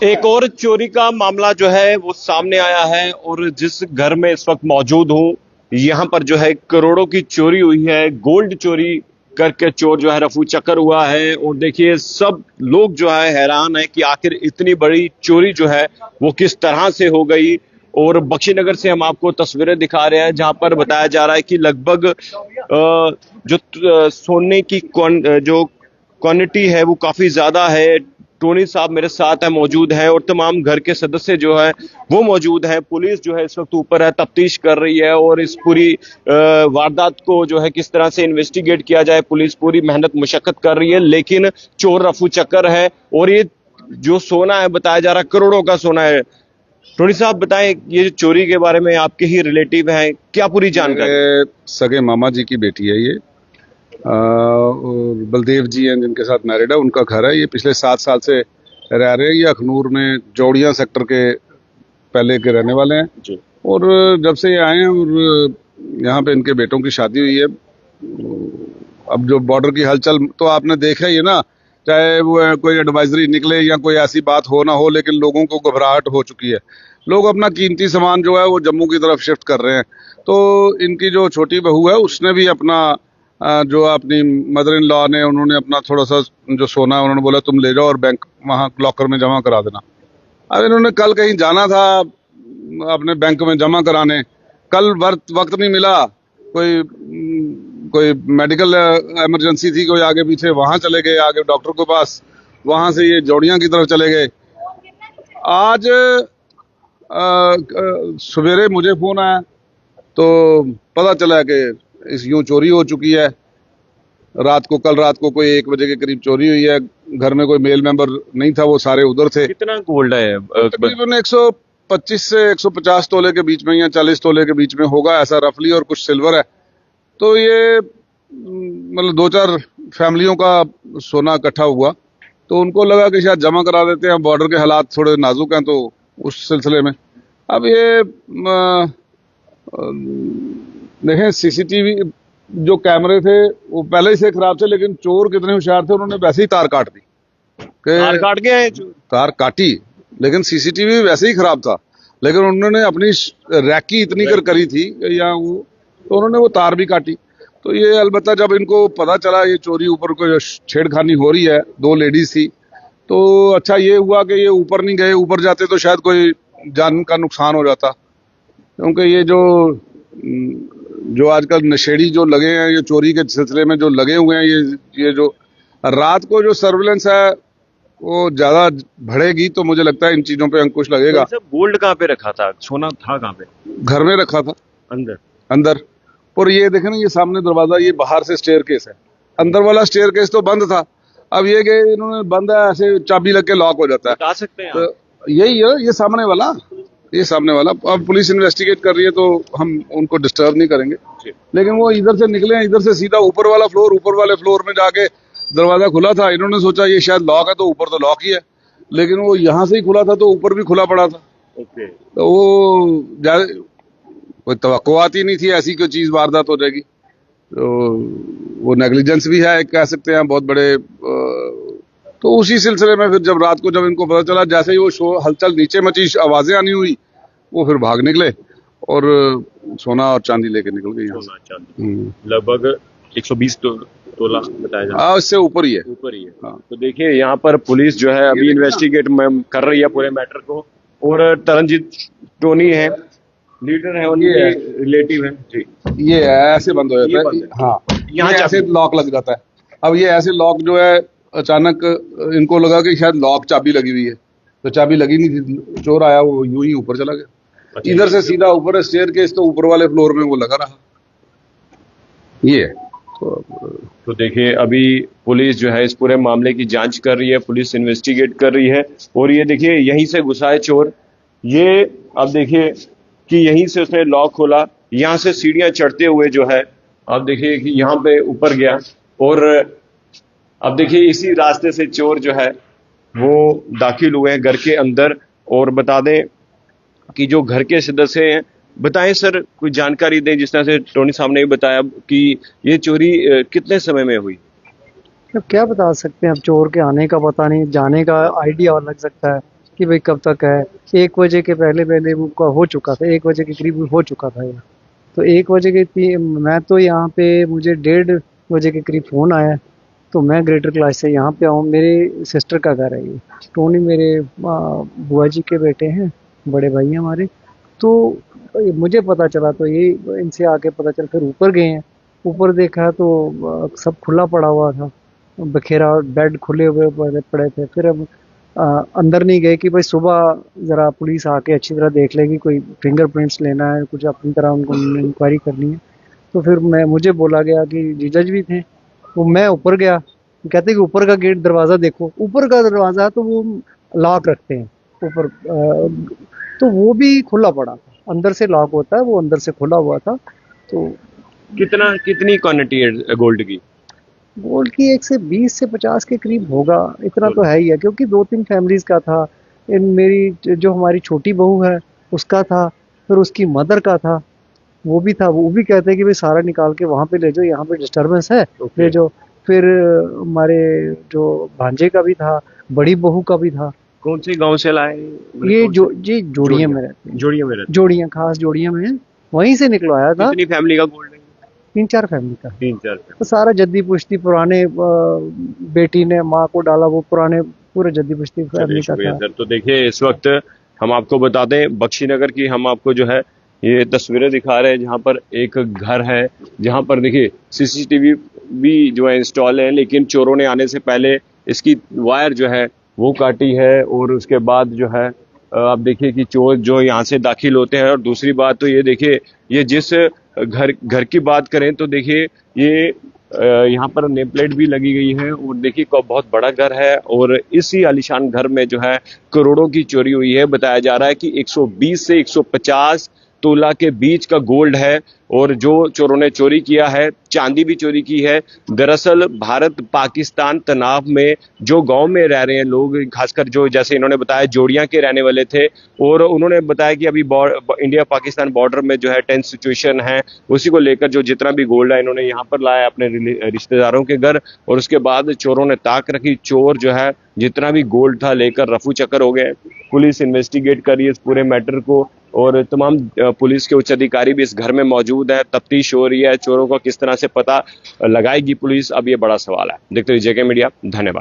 एक और चोरी का मामला जो है वो सामने आया है और जिस घर में इस वक्त मौजूद हूं, यहां पर जो है करोड़ों की चोरी हुई है। गोल्ड चोरी करके चोर जो है रफू चक्कर हुआ है और देखिए सब लोग जो है हैरान है कि आखिर इतनी बड़ी चोरी जो है वो किस तरह से हो गई। और बख्शीनगर से हम आपको तस्वीरें दिखा रहे हैं जहां पर बताया जा रहा है कि लगभग सोने की जो क्वांटिटी है वो काफी ज्यादा है। टोनी साहब मेरे साथ है, मौजूद है और तमाम घर के सदस्य जो है वो मौजूद है। पुलिस जो है इस वक्त ऊपर है, तफ्तीश कर रही है और इस पूरी वारदात को जो है किस तरह से इन्वेस्टिगेट किया जाए पुलिस पूरी मेहनत मुशक्कत कर रही है। लेकिन चोर रफू चक्कर है और ये जो सोना है बताया जा रहा है करोड़ों का सोना है। टोनी साहब बताएं, ये चोरी के बारे में आपके ही रिलेटिव हैं, क्या पूरी जानकारी? सगे मामा जी की बेटी है ये, और बलदेव जी हैं जिनके साथ मैरिड है, उनका घर है। ये पिछले 7 साल से रह रहे हैं। ये अखनूर में जोड़ियां सेक्टर के पहले के रहने वाले हैं जी। और जब से ये आए हैं और यहाँ पे इनके बेटों की शादी हुई है। अब जो बॉर्डर की हलचल तो आपने देखा ही है ना, चाहे वो कोई एडवाइजरी निकले या कोई ऐसी बात हो ना हो, लेकिन लोगों को घबराहट हो चुकी है। लोग अपना कीमती सामान जो है वो जम्मू की तरफ शिफ्ट कर रहे हैं। तो इनकी जो छोटी बहू है उसने भी अपना जो अपनी मदर इन लॉ ने, उन्होंने अपना थोड़ा सा जो सोना है उन्होंने बोला तुम ले जाओ और बैंक वहाँ लॉकर में जमा करा देना। अब इन्होंने कल कहीं जाना था अपने बैंक में जमा कराने, कल वक्त नहीं मिला, कोई मेडिकल इमरजेंसी थी, कोई आगे पीछे, वहां चले गए आगे डॉक्टर के पास, वहां से ये जोड़ियां की तरफ चले गए। आज सवेरे मुझे फोन आया तो पता चला कि इस यूं चोरी हो चुकी है। कल रात को कोई 1 बजे के करीब चोरी हुई है। घर में कोई मेल मेंबर नहीं था, वो सारे उधर थे। कितना गोल्ड है? तकरीबन 125 से 150 तोले के बीच में या 40 तोले के बीच में होगा ऐसा रफली, और कुछ सिल्वर है। तो ये मतलब 2-4 फैमिलियों का सोना इकट्ठा हुआ, तो उनको लगा कि शायद जमा करा देते हैं। बॉर्डर के हालात थोड़े नाजुक हैं, तो उस सिलसिले में अब ये देखें सीसीटीवी जो कैमरे थे वो पहले ही से खराब थे, लेकिन चोर कितने होशियार थे, उन्होंने वैसे ही तार काट दी। तार काट गए? तार काटी, लेकिन सीसीटीवी वैसे ही खराब था, लेकिन उन्होंने अपनी रैकी इतनी करी थी या वो, तो उन्होंने वो तार भी काटी। तो ये अलबत्ता जब इनको पता चला ये चोरी ऊपर कोई छेड़खानी हो रही है, 2 लेडीज थी, तो अच्छा ये हुआ कि ये ऊपर नहीं गए। ऊपर जाते तो शायद कोई जान का नुकसान हो जाता, क्योंकि ये जो आजकल नशेड़ी जो लगे हैं, ये चोरी के सिलसिले में जो लगे हुए हैं, ये जो रात को जो सर्विलेंस है वो ज्यादा बढ़ेगी, तो मुझे लगता है इन चीजों पे अंकुश लगेगा। तो गोल्ड कहाँ पे रखा था? सोना था कहाँ पे? घर में रखा था, अंदर। और ये देखे ना, ये सामने दरवाजा, ये बाहर से स्टेयरकेस है, अंदर वाला स्टेयरकेस तो बंद था। अब ये कि इन्होंने बंद है, ऐसे चाबी लग के लॉक हो जाता है। बता सकते हैं तो यही है, ये सामने वाला। अब पुलिस इन्वेस्टिगेट कर रही है तो हम उनको डिस्टर्ब नहीं करेंगे, लेकिन वो इधर से निकले हैं, इधर से सीधा ऊपर वाले फ्लोर में जाके दरवाजा खुला था। इन्होंने सोचा ये शायद लॉक है, तो ऊपर तो लॉक ही है, लेकिन वो यहाँ से ही खुला था तो ऊपर भी खुला पड़ा था। तो वो कोई तवक्कुआत ही नहीं थी ऐसी कोई चीज वारदात हो जाएगी। तो वो नेग्लिजेंस भी है, कह सकते हैं बहुत बड़े। तो उसी सिलसिले में फिर जब रात को जब इनको पता चला, जैसे ही वो हलचल नीचे मची, आवाजें आनी हुई, वो फिर भाग निकले और सोना और चांदी लेके निकल गए यहाँ से। लगभग 120 तोला बताया जा रहा है। इससे ऊपर ही है। हाँ। तो देखिए यहाँ पर पुलिस जो है अभी इन्वेस्टिगेट कर रही है पूरे मैटर को, और तरनजीत टोनी है, लीडर है, उनके रिलेटिव है जी। ये ऐसे बंद हो जाता है, हाँ, यहाँ ऐसे लॉक लग जाता है। अब ये ऐसे लॉक जो है, अचानक इनको लगा कि शायद लॉक चाबी लगी हुई है, तो चाबी लगी नहीं थी। चोर आया, वो यूं ही ऊपर चला गया। इधर से सीधा ऊपर स्टेयरकेस, तो ऊपर वाले फ्लोर में वो लगा रहा। ये तो देखिए अभी पुलिस जो है इस पूरे मामले की जांच कर रही है, पुलिस इन्वेस्टिगेट कर रही है। और ये देखिए यहीं से घुसा है चोर। ये अब देखिए कि यहीं से उसने लॉक खोला, यहाँ से सीढ़ियां चढ़ते हुए जो है अब देखिए कि यहाँ पे ऊपर गया, और अब देखिए इसी रास्ते से चोर जो है वो दाखिल हुए हैं घर के अंदर। और बता दें कि जो घर के सदस्य हैं, बताएं सर कोई जानकारी दें, जिस तरह से टोनी साहब ने भी बताया कि ये चोरी कितने समय में हुई? अब क्या बता सकते हैं, अब चोर के आने का पता नहीं, जाने का आइडिया लग सकता है कि भाई कब तक है। 1 बजे के पहले पहले वो हो चुका था, 1 बजे के करीब हो चुका था ये। तो 1 बजे के मैं तो यहाँ पे, मुझे 1:30 बजे के करीब फ़ोन आया। तो मैं ग्रेटर क्लास से यहाँ पे आऊँ, मेरे सिस्टर का घर है ये। टोनी मेरे बुआ जी के बेटे हैं, बड़े भाई हैं हमारे। तो मुझे पता चला तो ये इनसे आके पता चला, फिर ऊपर गए हैं। ऊपर देखा तो सब खुला पड़ा हुआ था, बखेरा बेड खुले हुए पड़े पड़े थे। फिर अब अंदर नहीं गए कि भाई सुबह ज़रा पुलिस आके अच्छी तरह देख लेगी, कोई फिंगरप्रिंट्स लेना है, कुछ अपनी तरह उनको इंक्वायरी करनी है। तो फिर मुझे बोला गया कि जीजा जी भी थे। वो मैं ऊपर गया, कहते कि ऊपर का गेट दरवाज़ा देखो। ऊपर का दरवाज़ा तो वो लॉक रखते हैं ऊपर, तो वो भी खुला पड़ा था। अंदर से लॉक होता है, वो अंदर से खुला हुआ था। तो कितनी क्वांटिटी है गोल्ड की? गोल्ड की 1 से 20 से 50 के करीब होगा, इतना तो है ही है, क्योंकि 2-3 फैमिलीज़ का था। इन मेरी जो हमारी छोटी बहू है उसका था, फिर उसकी मदर का था, वो भी था। वो भी कहते हैं कि भाई सारा निकाल के वहाँ पे ले जाओ, यहाँ पे डिस्टर्बेंस है, ले जाओ। फिर हमारे जो भांजे का भी था, बड़ी बहू का भी था। कौन से गांव से लाए? ये जो जी जोड़ियाँ में रहते हैं, जोड़िया में रहते जोड़ियाँ, खास जोड़ियाँ में, वहीं से निकलवाया था। कितनी फैमिली का गोल्ड है? 3-4 फैमिली का। 3-4। तो सारा जद्दी पुश्ती पुराने, बेटी ने माँ को डाला, वो पुराने पूरे जद्दी पुश्ती चलिए फैमिली का शुक्रिया था। सर। तो देखिए इस वक्त हम आपको बता दें बख्शीनगर की हम आपको जो है ये तस्वीरें दिखा रहे हैं जहां पर एक घर है जहां पर देखिए सीसीटीवी भी जो है इंस्टॉल है, लेकिन चोरों ने आने से पहले इसकी वायर जो है वो काटी है। और उसके बाद जो है आप देखिए कि चोर जो यहाँ से दाखिल होते हैं। और दूसरी बात तो ये देखिए, ये जिस घर घर की बात करें तो देखिए ये यहाँ पर नेम प्लेट भी लगी गई है। और देखिए बहुत बड़ा घर है और इसी आलीशान घर में जो है करोड़ों की चोरी हुई है। बताया जा रहा है कि 120 से 150 तोला के बीच का गोल्ड है। और जो चोरों ने चोरी किया है, चांदी भी चोरी की है। दरअसल भारत पाकिस्तान तनाव में जो गांव में रह रहे हैं लोग, खासकर जो जैसे इन्होंने बताया जोड़ियां के रहने वाले थे, और उन्होंने बताया कि अभी इंडिया पाकिस्तान बॉर्डर में जो है टेंस सिचुएशन है, उसी को लेकर जो जितना भी गोल्ड है इन्होंने यहाँ पर लाया अपने रिश्तेदारों के घर। और उसके बाद चोरों ने ताक रखी, चोर जो है जितना भी गोल्ड था लेकर रफू चक्कर हो गए। पुलिस इन्वेस्टिगेट कर रही है इस पूरे मैटर को और तमाम पुलिस के उच्च अधिकारी भी इस घर में मौजूद है। तफ्तीश हो रही है, चोरों को किस तरह से पता लगाएगी पुलिस, अब ये बड़ा सवाल है। देखते रहिए जेके मीडिया, धन्यवाद।